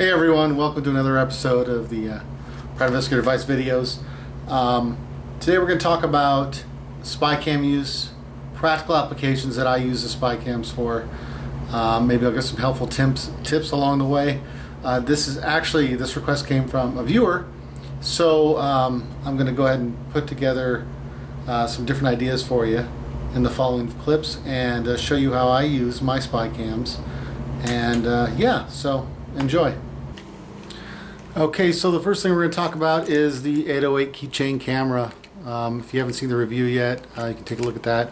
Hey everyone, welcome to another episode of the Private Investigator Advice videos. Today we're going to talk about spy cam use, practical applications that I use the spy cams for. Maybe I'll get some helpful tips along the way. This request came from a viewer, so I'm going to go ahead and put together some different ideas for you in the following clips and show you how I use my spy cams. And so enjoy. Okay, so the first thing we're going to talk about is the 808 keychain camera. If you haven't seen the review yet, you can take a look at that.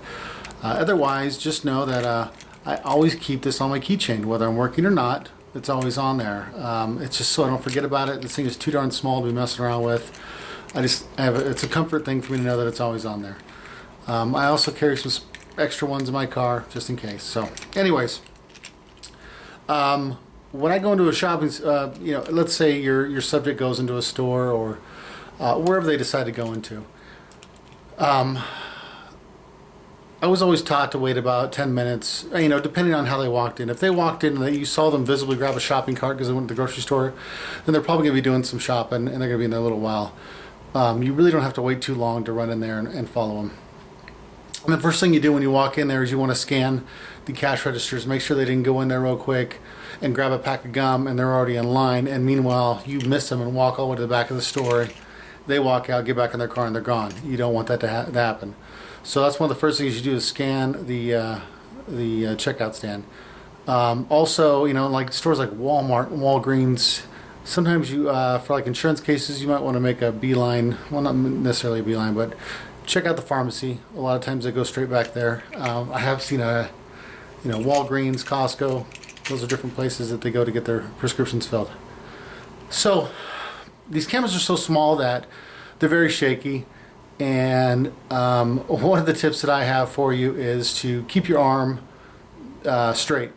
Otherwise, just know that I always keep this on my keychain, whether I'm working or not. It's always on there. It's just so I don't forget about it. This thing is too darn small to be messing around with. It's a comfort thing for me to know that it's always on there. I also carry some extra ones in my car just in case. So, anyways. When I go into a shopping, let's say your subject goes into a store or wherever they decide to go into. I was always taught to wait about 10 minutes, depending on how they walked in. If they walked in and you saw them visibly grab a shopping cart because they went to the grocery store, then they're probably going to be doing some shopping and they're going to be in there a little while. You really don't have to wait too long to run in there and follow them. And the first thing you do when you walk in there is you want to scan the cash registers, make sure they didn't go in there real quick and grab a pack of gum and they're already in line, and meanwhile you miss them and walk all the way to the back of the store. They walk out, get back in their car, and they're gone. You don't want that to happen. So that's one of the first things you do is scan the checkout stand. Also, like stores like Walmart and Walgreens, sometimes you for like insurance cases you might want to make a beeline, well, not necessarily a beeline, but check out the pharmacy. A lot of times they go straight back there. I have seen Walgreens, Costco. Those are different places that they go to get their prescriptions filled. So these cameras are so small that they're very shaky. And one of the tips that I have for you is to keep your arm straight.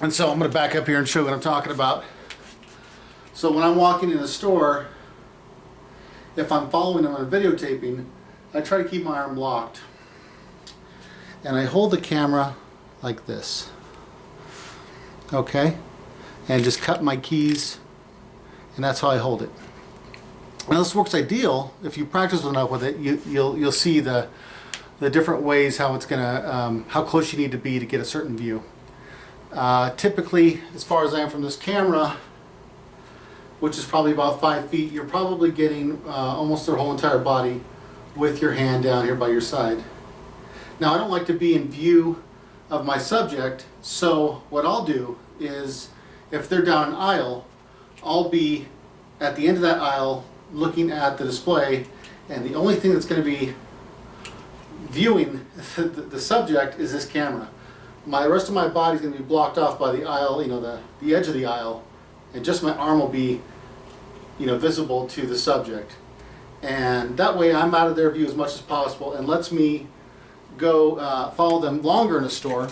And so I'm going to back up here and show you what I'm talking about. So when I'm walking in a store, if I'm following them on videotaping, I try to keep my arm locked. And I hold the camera like this. Okay? And just cut my keys, and that's how I hold it. Now this works ideal if you practice enough with it. You'll see the different ways how it's gonna how close you need to be to get a certain view. Typically, as far as I am from this camera, which is probably about 5 feet, you're probably getting almost their whole entire body with your hand down here by your side. Now I don't like to be in view of my subject, so what I'll do is, if they're down an aisle, I'll be at the end of that aisle looking at the display, and the only thing that's going to be viewing the subject is this camera. The rest of my body is going to be blocked off by the aisle, the edge of the aisle, and just my arm will be visible to the subject. And that way I'm out of their view as much as possible, and lets me go follow them longer in a store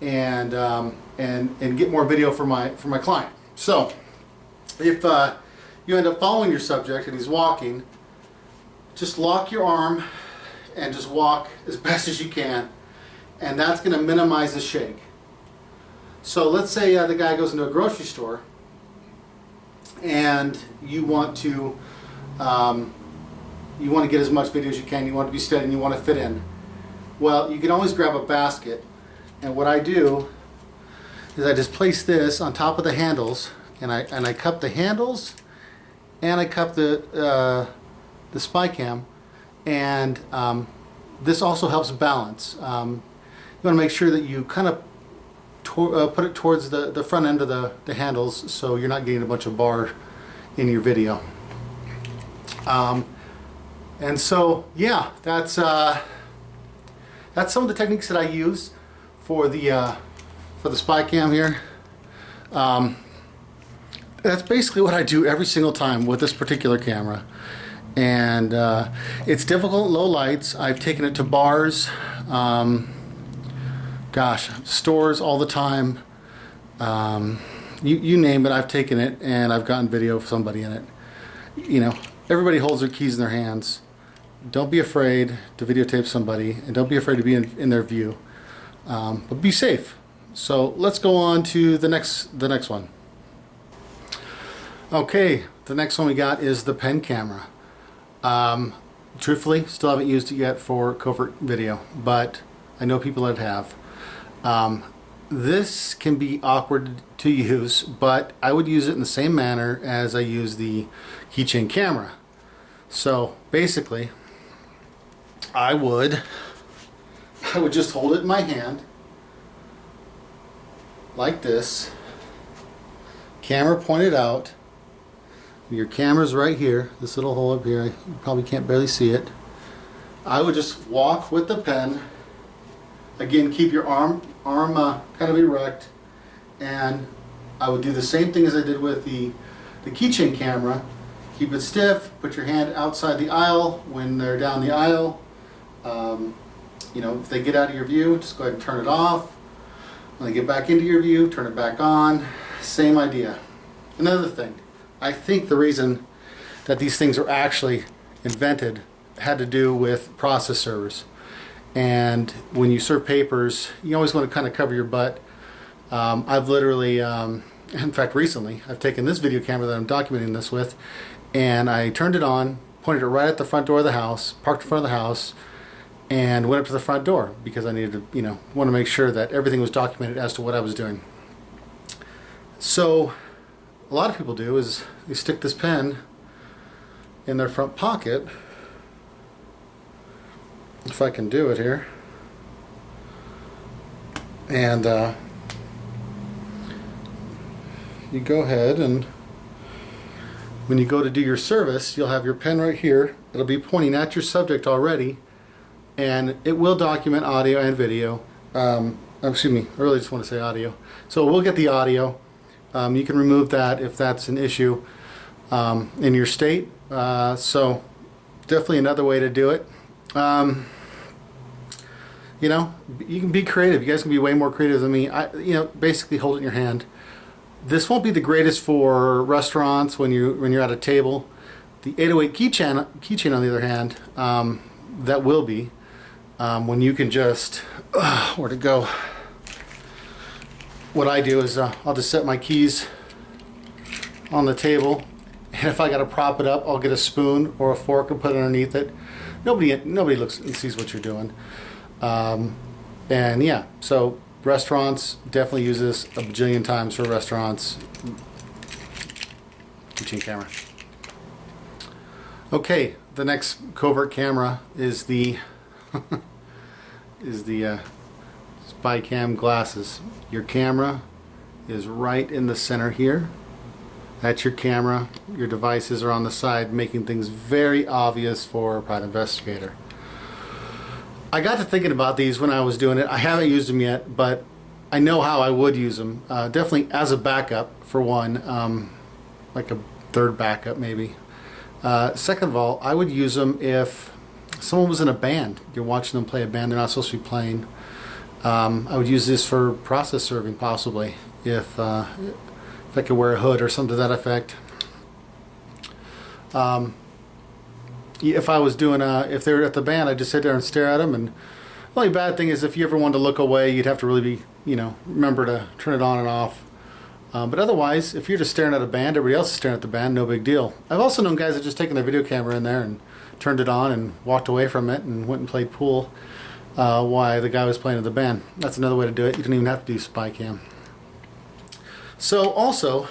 and get more video for my client. So if you end up following your subject and he's walking, just lock your arm and just walk as best as you can, and that's going to minimize the shake. So let's say the guy goes into a grocery store and you want to get as much video as you can. You want to be steady and you want to fit in. Well, you can always grab a basket, and what I do is I just place this on top of the handles, and I cup the handles, and I cup the spy cam, and this also helps balance. You want to make sure that you kind of put it towards the front end of the handles, so you're not getting a bunch of bar in your video. And so, yeah, that's some of the techniques that I use for the spy cam here. That's basically what I do every single time with this particular camera. And it's difficult in low lights. I've taken it to bars, stores all the time. You name it, I've taken it and I've gotten video of somebody in it. Everybody holds their keys in their hands. Don't be afraid to videotape somebody, and don't be afraid to be in their view. But be safe. So let's go on to the next one. Okay, the next one we got is the pen camera. Truthfully, still haven't used it yet for covert video, but I know people that have. This can be awkward to use, but I would use it in the same manner as I use the keychain camera. So basically, I would just hold it in my hand like this, camera pointed out. Your camera's right here, this little hole up here, you probably can't barely see it. I would just walk with the pen. Again, keep your arm kind of erect, and I would do the same thing as I did with the keychain camera. Keep it stiff, put your hand outside the aisle when they're down the aisle. You know, if they get out of your view, just go ahead and turn it off. When they get back into your view, turn it back on. Same idea. Another thing, I think the reason that these things were actually invented had to do with process servers. And when you serve papers, you always want to kind of cover your butt. I've literally, in fact recently, I've taken this video camera that I'm documenting this with, and I turned it on, pointed it right at the front door of the house, parked in front of the house, and went up to the front door because I needed to, want to make sure that everything was documented as to what I was doing. So a lot of people do is they stick this pen in their front pocket. If I can do it here. And you go ahead, and when you go to do your service, you'll have your pen right here. It'll be pointing at your subject already, and it will document audio and video. Excuse me, I really just want to say audio. So we'll get the audio. You can remove that if that's an issue in your state. So definitely another way to do it. You can be creative. You guys can be way more creative than me. Basically hold it in your hand. This won't be the greatest for restaurants when you're at a table. The 808 keychain, on the other hand, that will be when you can just where to go. What I do is I'll just set my keys on the table, and if I got to prop it up, I'll get a spoon or a fork and put it underneath it. Nobody looks and sees what you're doing. And yeah, so restaurants definitely use this a bajillion times for restaurants. Keychain camera. Okay, the next covert camera is the spy cam glasses. Your camera is right in the center here. That's your camera. Your devices are on the side, making things very obvious for a private investigator. I got to thinking about these when I was doing it. I haven't used them yet, but I know how I would use them. Definitely as a backup, for one, like a third backup maybe. Second of all, I would use them if someone was in a band. You're watching them play a band they're not supposed to be playing. I would use this for process serving, possibly, if I could wear a hood or something to that effect. If I was doing if they were at the band, I'd just sit there and stare at them. And the only bad thing is if you ever wanted to look away, you'd have to really be, remember to turn it on and off. But otherwise, if you're just staring at a band, everybody else is staring at the band, no big deal. I've also known guys that just taken their video camera in there and turned it on and walked away from it and went and played pool while the guy was playing in the band. That's another way to do it. You don't even have to do spy cam. So also,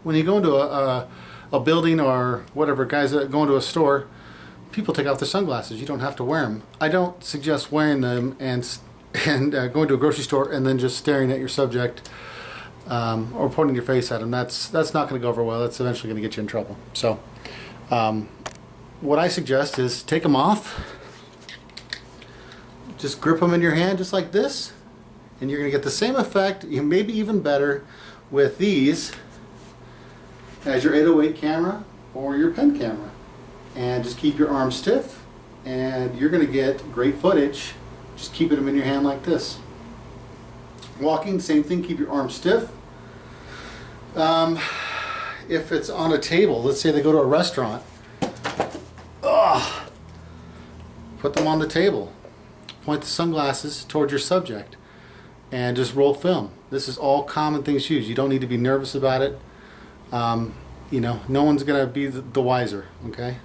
when you go into a building or whatever, guys that go into a store, people take off their sunglasses. You don't have to wear them. I don't suggest wearing them and going to a grocery store and then just staring at your subject or pointing your face at them. That's not going to go over well. That's eventually going to get you in trouble. So what I suggest is take them off. Just grip them in your hand just like this, and you're going to get the same effect, maybe even better, with these as your 808 camera or your pen camera. And just keep your arm stiff, and you're going to get great footage just keeping them in your hand like this. Walking, same thing, keep your arm stiff. If it's on a table, let's say they go to a restaurant, put them on the table. Point the sunglasses towards your subject and just roll film. This is all common things used. You don't need to be nervous about it. you know, no one's gonna be the wiser. Okay,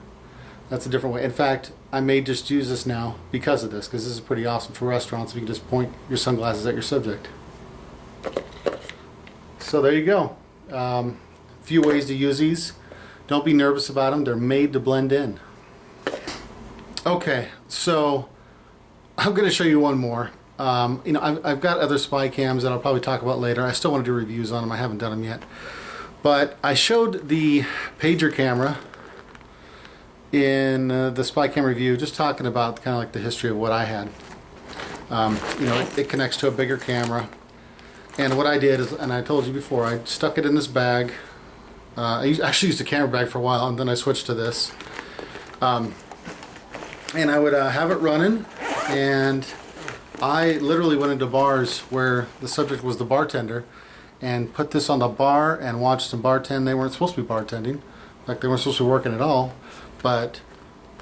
that's a different way. In fact, I may just use this now because of this, because this is pretty awesome for restaurants. If you can just point your sunglasses at your subject. So there you go. Few ways to use these. Don't be nervous about them. They're made to blend in. Okay, so I'm going to show you one more. You know, I've got other spy cams that I'll probably talk about later. I still want to do reviews on them. I haven't done them yet. But I showed the pager camera in the spy cam review, just talking about kind of like the history of what I had. You know, it connects to a bigger camera. And what I did is, and I told you before, I stuck it in this bag. I actually used a camera bag for a while, and then I switched to this. And I would have it running, and I literally went into bars where the subject was the bartender and put this on the bar and watched them bartend. They weren't supposed to be bartending. In fact, they weren't supposed to be working at all. But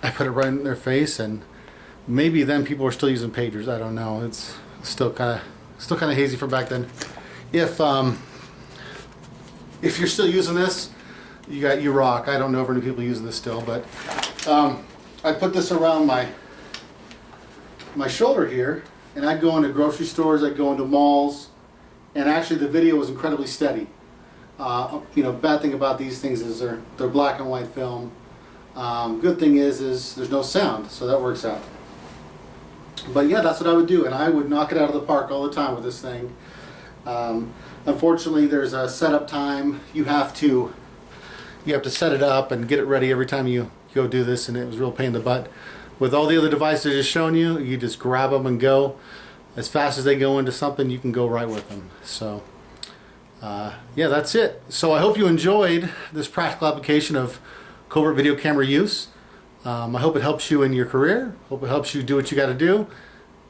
I put it right in their face, and maybe then people were still using pagers. I don't know. It's still kind of hazy from back then. If you're still using this, you rock. I don't know of any people using this still, but I put this around my shoulder here, and I'd go into grocery stores, I'd go into malls, and actually the video was incredibly steady. You know, bad thing about these things is they're black and white film. Good thing is there's no sound, so that works out. But yeah, that's what I would do, and I would knock it out of the park all the time with this thing. Unfortunately, there's a setup time. You have to set it up and get it ready every time you go do this, and it was a real pain in the butt. With all the other devices I just shown you, you just grab them and go. As fast as they go into something, you can go right with them. So yeah, that's it. So I hope you enjoyed this practical application of covert video camera use. I hope it helps you in your career. Hope it helps you do what you got to do.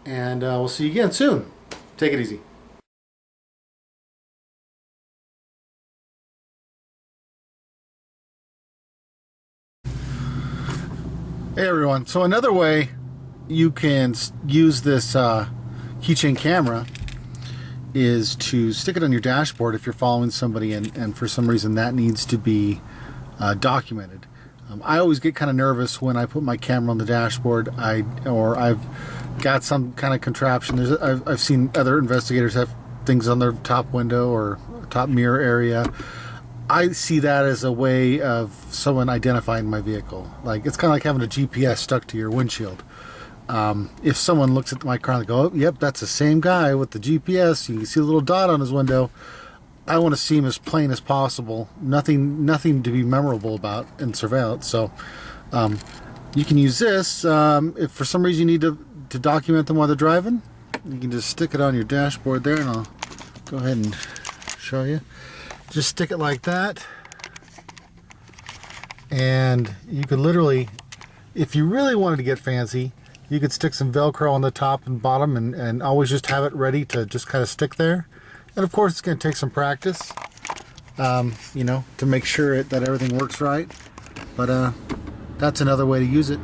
And we'll see you again soon. Take it easy. Hey everyone. So another way you can use this keychain camera is to stick it on your dashboard if you're following somebody and for some reason that needs to be documented. I always get kind of nervous when I put my camera on the dashboard. I've got some kind of contraption. I've seen other investigators have things on their top window or top mirror area. I see that as a way of someone identifying my vehicle. Like, it's kind of like having a GPS stuck to your windshield. If someone looks at my car and they go, oh, yep, that's the same guy with the GPS. You can see a little dot on his window. I want to see him as plain as possible. Nothing to be memorable about in surveillance. So you can use this. If for some reason you need to document them while they're driving, you can just stick it on your dashboard there, and I'll go ahead and show you. Just stick it like that, and you could literally, if you really wanted to get fancy, you could stick some Velcro on the top and bottom and always just have it ready to just kind of stick there. And of course it's going to take some practice, you know, to make sure that everything works right. But that's another way to use it.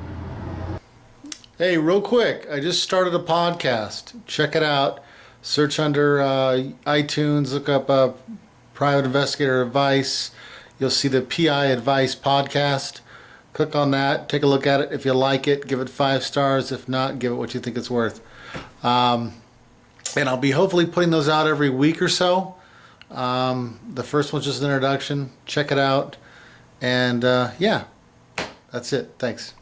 Hey, real quick, I just started a podcast. Check it out. Search under iTunes, look up Private Investigator Advice. You'll see the PI Advice podcast. Click on that, take a look at it. If you like it, give it 5 stars. If not, give it what you think it's worth. And I'll be hopefully putting those out every week or so. The first one's just an introduction. Check it out. And yeah, that's it. Thanks.